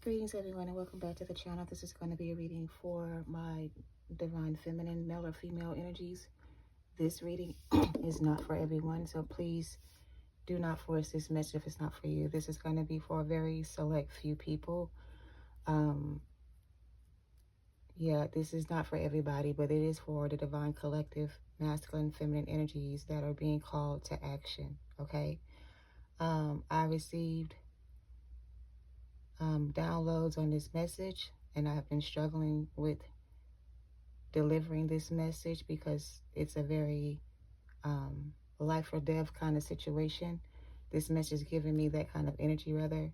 Greetings everyone and welcome back to the channel. This is going to be a reading for my divine feminine, male or female energies. This reading is not for everyone, so please do not force this message if it's not for you. This is going to be for a very select few people. Yeah, this is not for everybody, but it is for the divine collective, masculine, feminine energies that are being called to action, okay? I received downloads on this message, and I have been struggling with delivering this message because it's a very life or death kind of situation. This message is giving me that kind of energy, rather.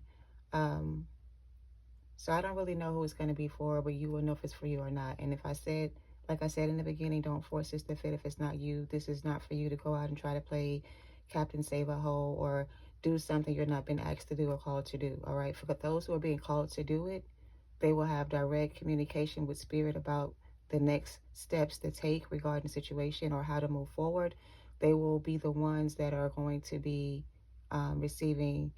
So I don't really know who it's going to be for, but you will know if it's for you or not. And if I said, like I said in the beginning, don't force this to fit if it's not you. This is not for you to go out and try to play Captain Save a Hole or do something you're not been asked to do or called to do, all right? For those who are being called to do it, they will have direct communication with spirit about the next steps to take regarding the situation or how to move forward. They will be the ones that are going to be receiving,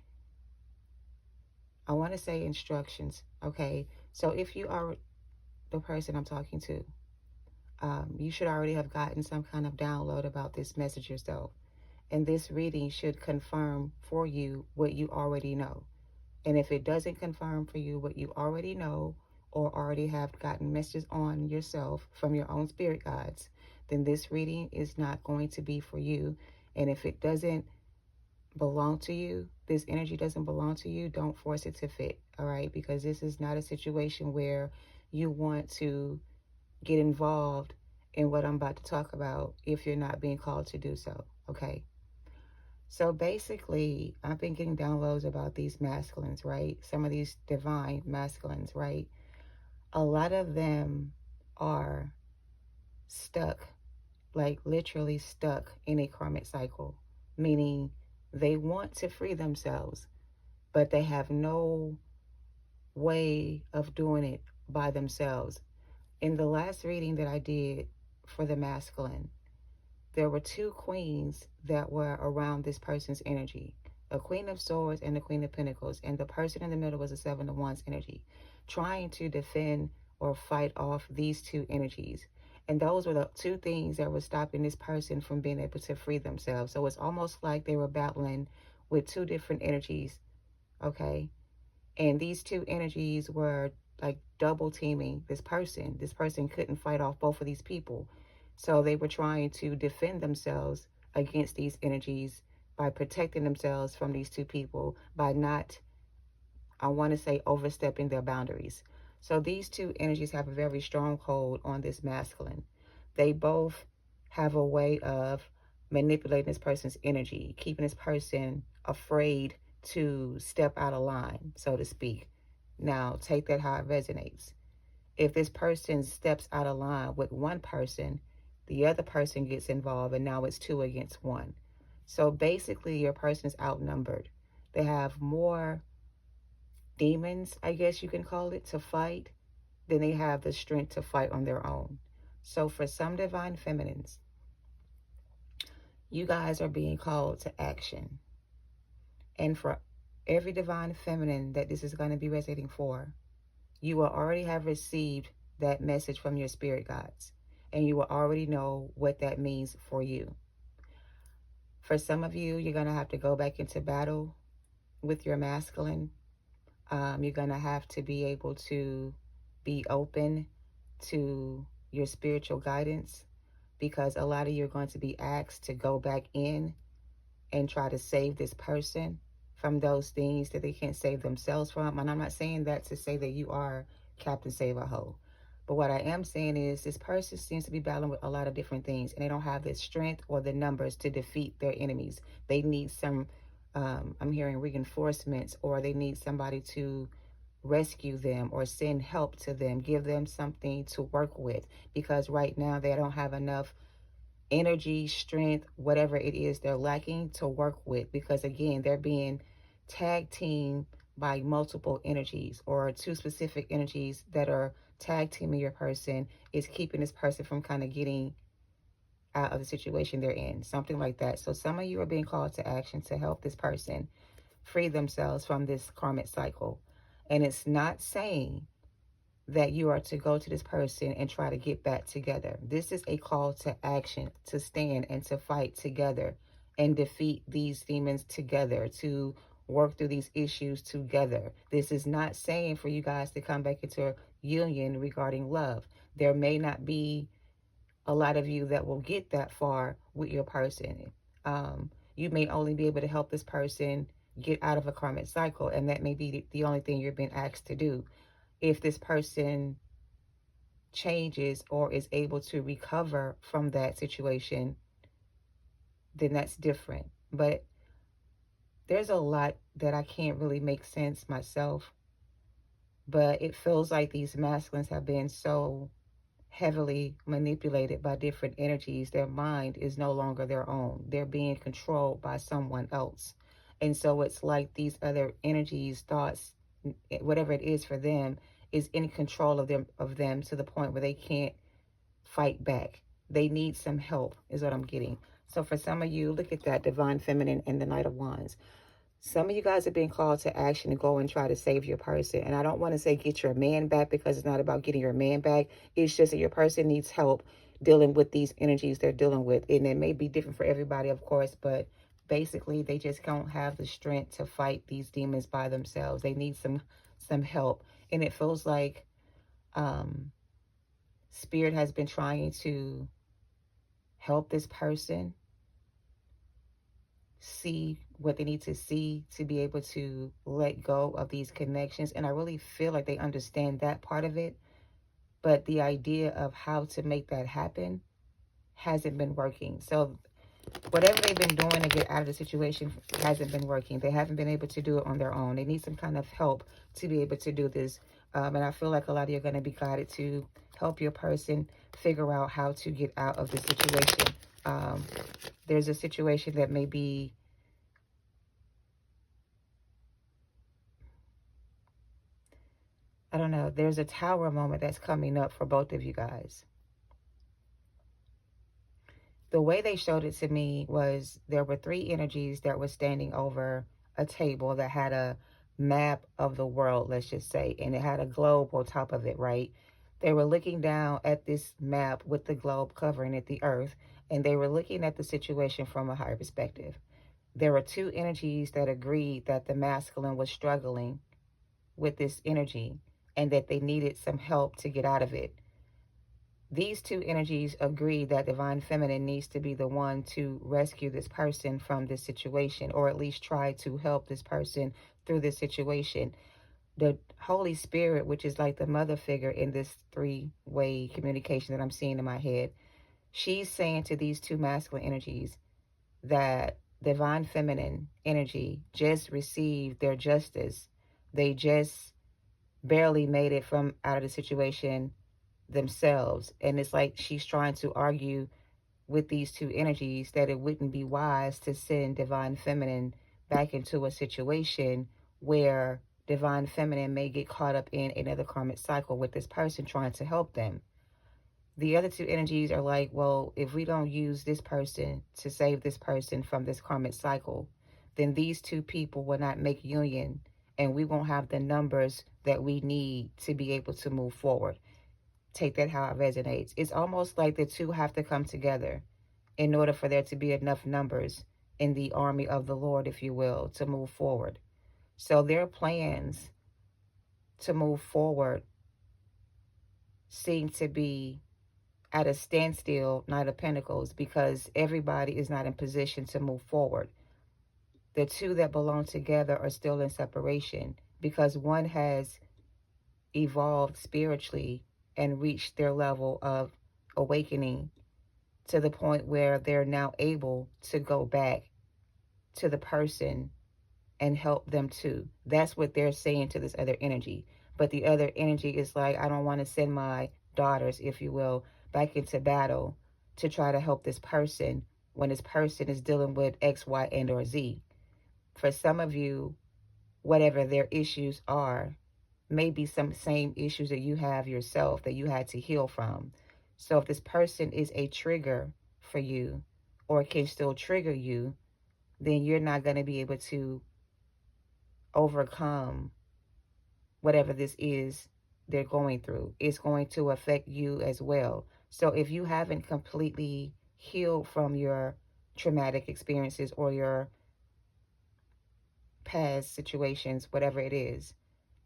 I want to say, instructions, okay? So if you are the person I'm talking to, you should already have gotten some kind of download about this message yourself. And this reading should confirm for you what you already know. And if it doesn't confirm for you what you already know or already have gotten messages on yourself from your own spirit guides, then this reading is not going to be for you. And if it doesn't belong to you, this energy doesn't belong to you, don't force it to fit, all right? Because this is not a situation where you want to get involved in what I'm about to talk about if you're not being called to do so, okay? So basically, I've been getting downloads about these masculines, right? Some of these divine masculines, right? A lot of them are stuck, like literally stuck in a karmic cycle, meaning they want to free themselves, but they have no way of doing it by themselves. In the last reading that I did for the masculine, there were two queens that were around this person's energy, a Queen of Swords and the Queen of Pentacles, and the person in the middle was a Seven of Wands energy, trying to defend or fight off these two energies. And those were the two things that were stopping this person from being able to free themselves. So it's almost like they were battling with two different energies, okay? And these two energies were like double teaming this person. This person couldn't fight off both of these people. So they were trying to defend themselves against these energies by protecting themselves from these two people by not, I want to say, overstepping their boundaries. So these two energies have a very strong hold on this masculine. They both have a way of manipulating this person's energy, keeping this person afraid to step out of line, so to speak. Now, take that how it resonates. If this person steps out of line with one person, the other person gets involved, and now it's 2 against 1. So basically, your person is outnumbered. They have more demons, I guess you can call it, to fight than they have the strength to fight on their own. So for some divine feminines, you guys are being called to action. And for every divine feminine that this is going to be resonating for, you will already have received that message from your spirit guides. And you will already know what that means for you. For some of you, you're going to have to go back into battle with your masculine. You're going to have to be able to be open to your spiritual guidance, because a lot of you are going to be asked to go back in and try to save this person from those things that they can't save themselves from. And I'm not saying that to say that you are Captain Save a Ho. But what I am saying is this person seems to be battling with a lot of different things, and they don't have the strength or the numbers to defeat their enemies. They need some, I'm hearing reinforcements, or they need somebody to rescue them or send help to them, give them something to work with, because right now they don't have enough energy, strength, whatever it is they're lacking to work with, because again, they're being tag teamed by multiple energies, or two specific energies that are tag teaming your person is keeping this person from kind of getting out of the situation they're in, something like that. So some of you are being called to action to help this person free themselves from this karmic cycle. And it's not saying that you are to go to this person and try to get back together. This is a call to action, to stand and to fight together and defeat these demons together, to work through these issues together. This is not saying for you guys to come back into a union regarding love. There may not be a lot of you that will get that far with your person. You may only be able to help this person get out of a karmic cycle, and that may be the only thing you're being asked to do. If this person changes or is able to recover from that situation, then that's different. But there's a lot that I can't really make sense myself. But it feels like these masculines have been so heavily manipulated by different energies. Their mind is no longer their own. They're being controlled by someone else. And so it's like these other energies, thoughts, whatever it is for them, is in control of them to the point where they can't fight back. They need some help, is what I'm getting. So for some of you, look at that divine feminine and the Knight of Wands. Some of you guys are being called to action to go and try to save your person. And I don't want to say get your man back, because it's not about getting your man back. It's just that your person needs help dealing with these energies they're dealing with. And it may be different for everybody, of course, but basically they just don't have the strength to fight these demons by themselves. They need some help. And it feels like Spirit has been trying to help this person see what they need to see to be able to let go of these connections. And I really feel like they understand that part of it. But the idea of how to make that happen hasn't been working. So whatever they've been doing to get out of the situation hasn't been working. They haven't been able to do it on their own. They need some kind of help to be able to do this. And I feel like a lot of you are going to be guided to help your person figure out how to get out of the situation. There's a situation that may be I don't know. There's a tower moment that's coming up for both of you guys. The way they showed it to me was there were three energies that were standing over a table that had a map of the world, let's just say, and it had a globe on top of it, right? They were looking down at this map with the globe covering it, the earth, and they were looking at the situation from a higher perspective. There were two energies that agreed that the masculine was struggling with this energy and that they needed some help to get out of it. These two energies agree that divine feminine needs to be the one to rescue this person from this situation, or at least try to help this person through this situation. The Holy Spirit, which is like the mother figure in this three-way communication that I'm seeing in my head, she's saying to these two masculine energies that divine feminine energy just received their justice. They just barely made it from out of the situation themselves. And it's like she's trying to argue with these two energies that it wouldn't be wise to send divine feminine back into a situation where divine feminine may get caught up in another karmic cycle with this person trying to help them. The other two energies are like, well, if we don't use this person to save this person from this karmic cycle, then these two people will not make union, and we won't have the numbers that we need to be able to move forward. Take that how it resonates. It's almost like the two have to come together in order for there to be enough numbers in the army of the Lord, if you will, to move forward. So their plans to move forward seem to be at a standstill, Knight of Pentacles, because everybody is not in position to move forward. The two that belong together are still in separation because one has evolved spiritually and reached their level of awakening to the point where they're now able to go back to the person and help them too. That's what they're saying to this other energy. But the other energy is like, I don't want to send my daughters, if you will, back into battle to try to help this person when this person is dealing with X, Y, and or Z. For some of you, whatever their issues are, maybe some same issues that you have yourself that you had to heal from. So if this person is a trigger for you or can still trigger you, then you're not going to be able to overcome whatever this is they're going through. It's going to affect you as well. So if you haven't completely healed from your traumatic experiences or your past situations, whatever it is,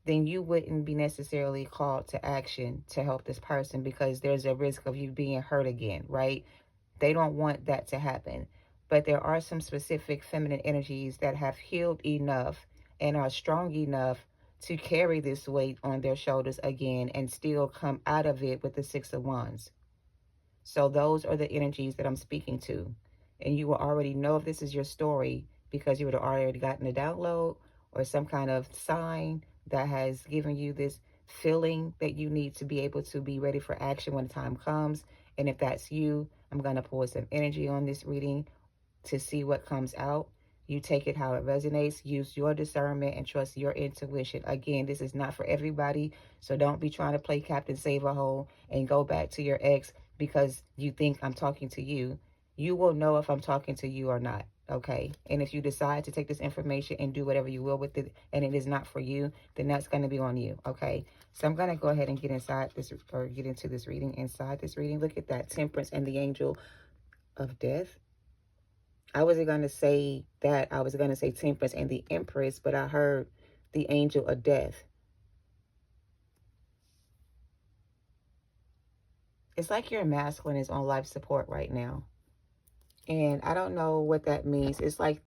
then you wouldn't be necessarily called to action to help this person, because there's a risk of you being hurt again, right? They don't want that to happen. But there are some specific feminine energies that have healed enough and are strong enough to carry this weight on their shoulders again and still come out of it with the Six of Wands. So those are the energies that I'm speaking to. And you will already know if this is your story because you would have already gotten a download or some kind of sign that has given you this feeling that you need to be able to be ready for action when the time comes. And if that's you, I'm going to pull some energy on this reading to see what comes out. You take it how it resonates. Use your discernment and trust your intuition. Again, this is not for everybody, so don't be trying to play Captain Save-A-Hole and go back to your ex because you think I'm talking to you. You will know if I'm talking to you or not, okay? And if you decide to take this information and do whatever you will with it and it is not for you, then that's going to be on you, okay? So I'm going to go ahead and get inside this, or get into this reading. Inside this reading, look at that, Temperance and the Angel of Death. I wasn't going to say that. I was going to say Temperance and the Empress, but I heard the Angel of Death. It's like your masculine is on life support right now. And I don't know what that means. It's like